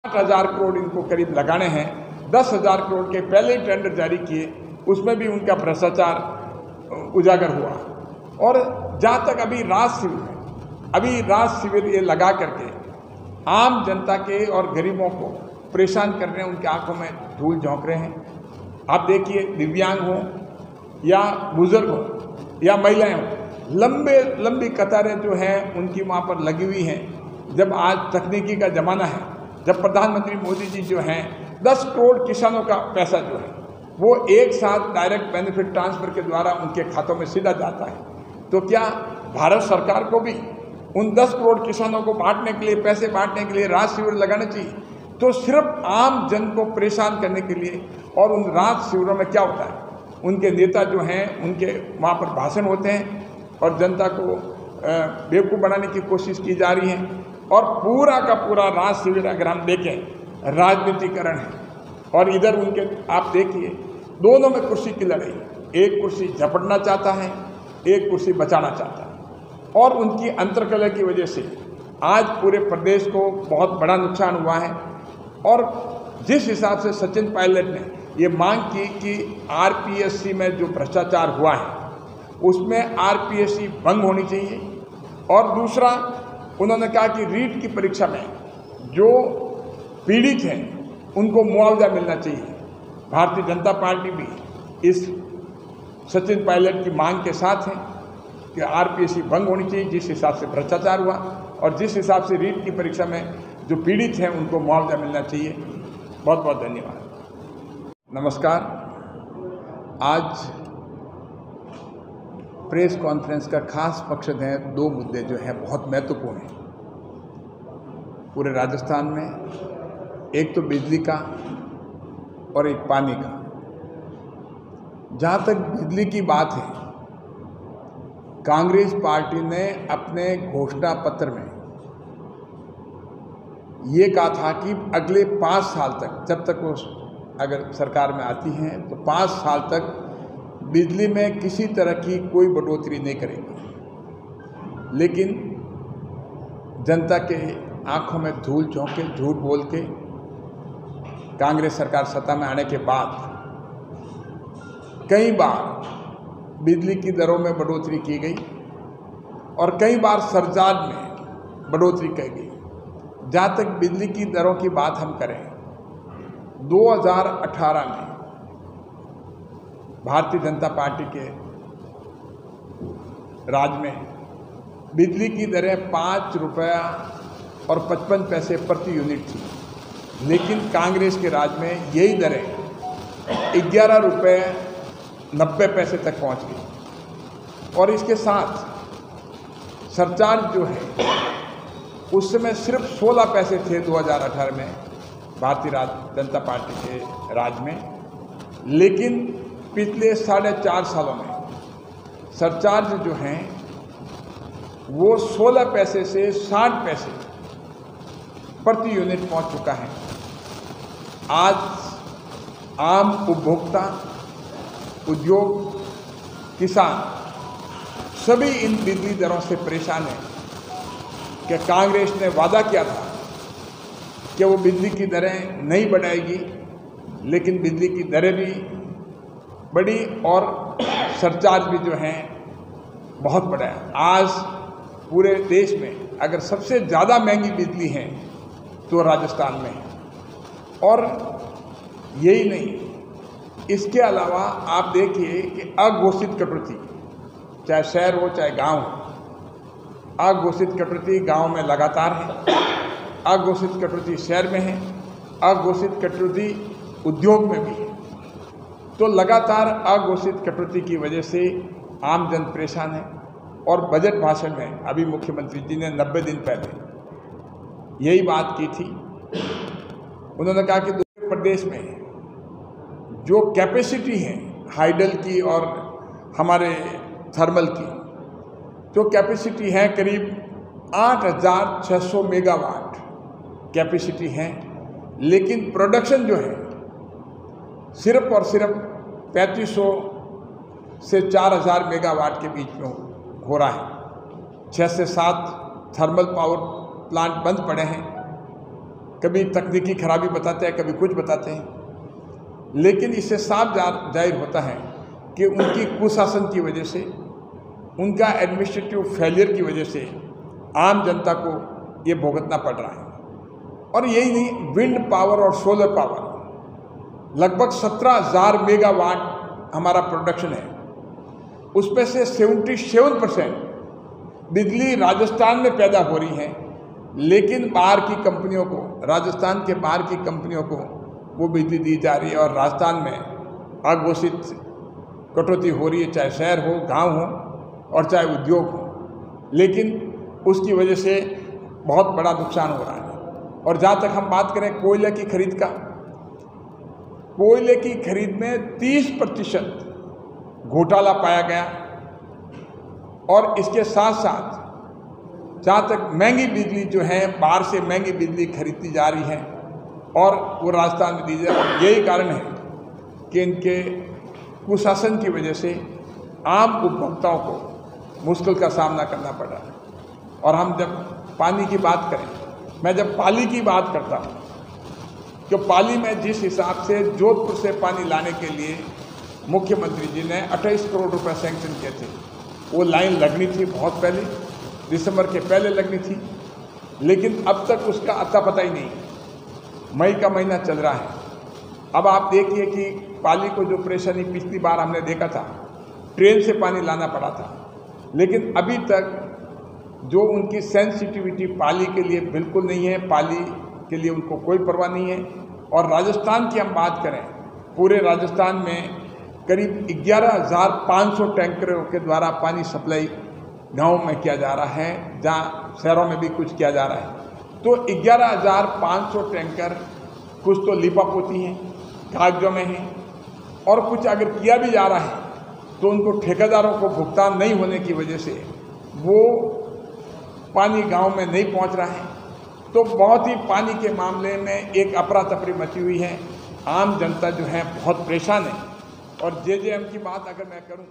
8,000 करोड़ इनको करीब लगाने हैं। 10,000 करोड़ के पहले ही टेंडर जारी किए, उसमें भी उनका भ्रष्टाचार उजागर हुआ। और जहाँ तक अभी राहत शिविर ये लगा करके आम जनता के और गरीबों को परेशान कर रहे हैं, उनकी आंखों में धूल झोंक रहे हैं। आप देखिए, दिव्यांग हों या बुजुर्ग हों या महिलाएं हों, लंबी कतारें जो हैं उनकी वहाँ पर लगी हुई हैं। जब आज तकनीकी का ज़माना है, जब प्रधानमंत्री मोदी जी जो हैं 10 करोड़ किसानों का पैसा जो है वो एक साथ डायरेक्ट बेनिफिट ट्रांसफ़र के द्वारा उनके खातों में सीधा जाता है, तो क्या भारत सरकार को भी उन 10 करोड़ किसानों को बांटने के लिए, पैसे बांटने के लिए राहत शिविर लगाने चाहिए? तो सिर्फ आम जन को परेशान करने के लिए। और उन राहत शिविरों में क्या होता है, उनके नेता जो हैं उनके वहाँ पर भाषण होते हैं और जनता को बेवकूफ़ बनाने की कोशिश की जा रही है। और पूरा का पूरा राहत शिविर अगर हम देखें, राजनीतिकरण है। और इधर उनके आप देखिए, दोनों में कुर्सी की लड़ाई, एक कुर्सी झपटना चाहता है, एक कुर्सी बचाना चाहता है। और उनकी अंतर्कलह की वजह से आज पूरे प्रदेश को बहुत बड़ा नुकसान हुआ है। और जिस हिसाब से सचिन पायलट ने ये मांग की कि आरपीएससी में जो भ्रष्टाचार हुआ है उसमें आरपीएससी भंग होनी चाहिए। और दूसरा, उन्होंने कहा कि रीट की परीक्षा में जो पीड़ित हैं उनको मुआवजा मिलना चाहिए। भारतीय जनता पार्टी भी इस सचिन पायलट की मांग के साथ है कि आरपीएससी भंग होनी चाहिए, जिस हिसाब से भ्रष्टाचार हुआ और जिस हिसाब से रीट की परीक्षा में जो पीड़ित हैं उनको मुआवजा मिलना चाहिए। बहुत बहुत धन्यवाद। नमस्कार। आज प्रेस कॉन्फ्रेंस का खास मकसद है, 2 मुद्दे जो हैं बहुत महत्वपूर्ण हैं पूरे राजस्थान में। एक तो बिजली का और एक पानी का। जहाँ तक बिजली की बात है, कांग्रेस पार्टी ने अपने घोषणा पत्र में ये कहा था कि अगले 5 साल तक, जब तक वो अगर सरकार में आती हैं तो 5 साल तक बिजली में किसी तरह की कोई बढ़ोतरी नहीं करेंगे। लेकिन जनता के आंखों में धूल झोंक के, झूठ बोल के कांग्रेस सरकार सत्ता में आने के बाद कई बार बिजली की दरों में बढ़ोतरी की गई और कई बार सरचार्ज में बढ़ोतरी की गई। जहाँ तक बिजली की दरों की बात हम करें, 2018 में भारतीय जनता पार्टी के राज में बिजली की दरें 5 रुपया और 55 पैसे प्रति यूनिट थी। लेकिन कांग्रेस के राज में यही दरें 11 रुपये 90 पैसे तक पहुंच गई। और इसके साथ सरचार्ज जो है उस समय सिर्फ 16 पैसे थे 2018 में भारतीय जनता पार्टी के राज में। लेकिन पिछले 4.5 सालों में सरचार्ज जो हैं वो 16 पैसे से 60 पैसे प्रति यूनिट पहुंच चुका है। आज आम उपभोक्ता, उद्योग, किसान सभी इन बिजली दरों से परेशान हैं कि कांग्रेस ने वादा किया था कि वो बिजली की दरें नहीं बढ़ाएगी, लेकिन बिजली की दरें भी बढ़ी और सरचार्ज भी जो हैं बहुत बढ़ा। आज पूरे देश में अगर सबसे ज़्यादा महंगी बिजली है तो राजस्थान में है। और यही नहीं, इसके अलावा आप देखिए कि अघोषित कटौती, चाहे शहर हो चाहे गांव हो, अघोषित कटौती गांव में लगातार है, अघोषित कटौती शहर में है, अघोषित कटौती उद्योग में भी है। तो लगातार अघोषित कटौती की वजह से आम जन परेशान है। और बजट भाषण में अभी मुख्यमंत्री जी ने 90 दिन पहले यही बात की थी। उन्होंने कहा कि दूसरे प्रदेश में जो कैपेसिटी है हाइडल की और हमारे थर्मल की, जो कैपेसिटी है करीब 8,600 मेगावाट कैपेसिटी है, लेकिन प्रोडक्शन जो है सिर्फ और सिर्फ 3500 से 4,000 मेगावाट के बीच में हो रहा है। 6 से 7 थर्मल पावर प्लांट बंद पड़े हैं कभी तकनीकी खराबी बताते हैं, कभी कुछ बताते हैं, लेकिन इससे साफ जाहिर होता है कि उनकी कुशासन की वजह से, उनका एडमिनिस्ट्रेटिव फेलियर की वजह से आम जनता को ये भुगतना पड़ रहा है। और यही नहीं, विंड पावर और सोलर पावर लगभग 17,000 मेगावाट हमारा प्रोडक्शन है, उसमें से 77% बिजली राजस्थान में पैदा हो रही है, लेकिन बाहर की कंपनियों को, राजस्थान के बाहर की कंपनियों को वो बिजली दी जा रही है और राजस्थान में अघोषित कटौती हो रही है, चाहे शहर हो, गांव हो और चाहे उद्योग हो, लेकिन उसकी वजह से बहुत बड़ा नुकसान हो रहा है। और जहाँ तक हम बात करें कोयले की खरीद का, कोयले की खरीद में 30% घोटाला पाया गया और इसके साथ साथ जहाँ तक महंगी बिजली जो है, बाहर से महंगी बिजली खरीदती जा रही है और वो राजस्थान में दी जा रही है। यही कारण है कि इनके कुशासन की वजह से आम उपभोक्ताओं को मुश्किल का सामना करना पड़ रहा है। और हम जब पानी की बात करें, मैं जब पाली की बात करता हूँ, कि पाली में जिस हिसाब से जोधपुर से पानी लाने के लिए मुख्यमंत्री जी ने 28 करोड़ रुपए सैंक्शन किए थे, वो लाइन लगनी थी बहुत पहले, दिसंबर के पहले लगनी थी, लेकिन अब तक उसका अता पता ही नहीं। मई का महीना चल रहा है। अब आप देखिए कि पाली को जो परेशानी पिछली बार हमने देखा था, ट्रेन से पानी लाना पड़ा था, लेकिन अभी तक जो उनकी सेंसिटिविटी पाली के लिए बिल्कुल नहीं है, पाली के लिए उनको कोई परवाह नहीं है। और राजस्थान की हम बात करें, पूरे राजस्थान में करीब 11,500 टैंकरों के द्वारा पानी सप्लाई गाँव में किया जा रहा है, जहाँ शहरों में भी कुछ किया जा रहा है। तो 11,500 टैंकर कुछ तो लीपापोती हैं, कागजों में हैं, और कुछ अगर किया भी जा रहा है तो उनको ठेकेदारों को भुगतान नहीं होने की वजह से वो पानी गांव में नहीं पहुंच रहा है। तो बहुत ही पानी के मामले में एक अफरा तफरी मची हुई है। आम जनता जो है बहुत परेशान है। और जेजेएम की बात अगर मैं करूं,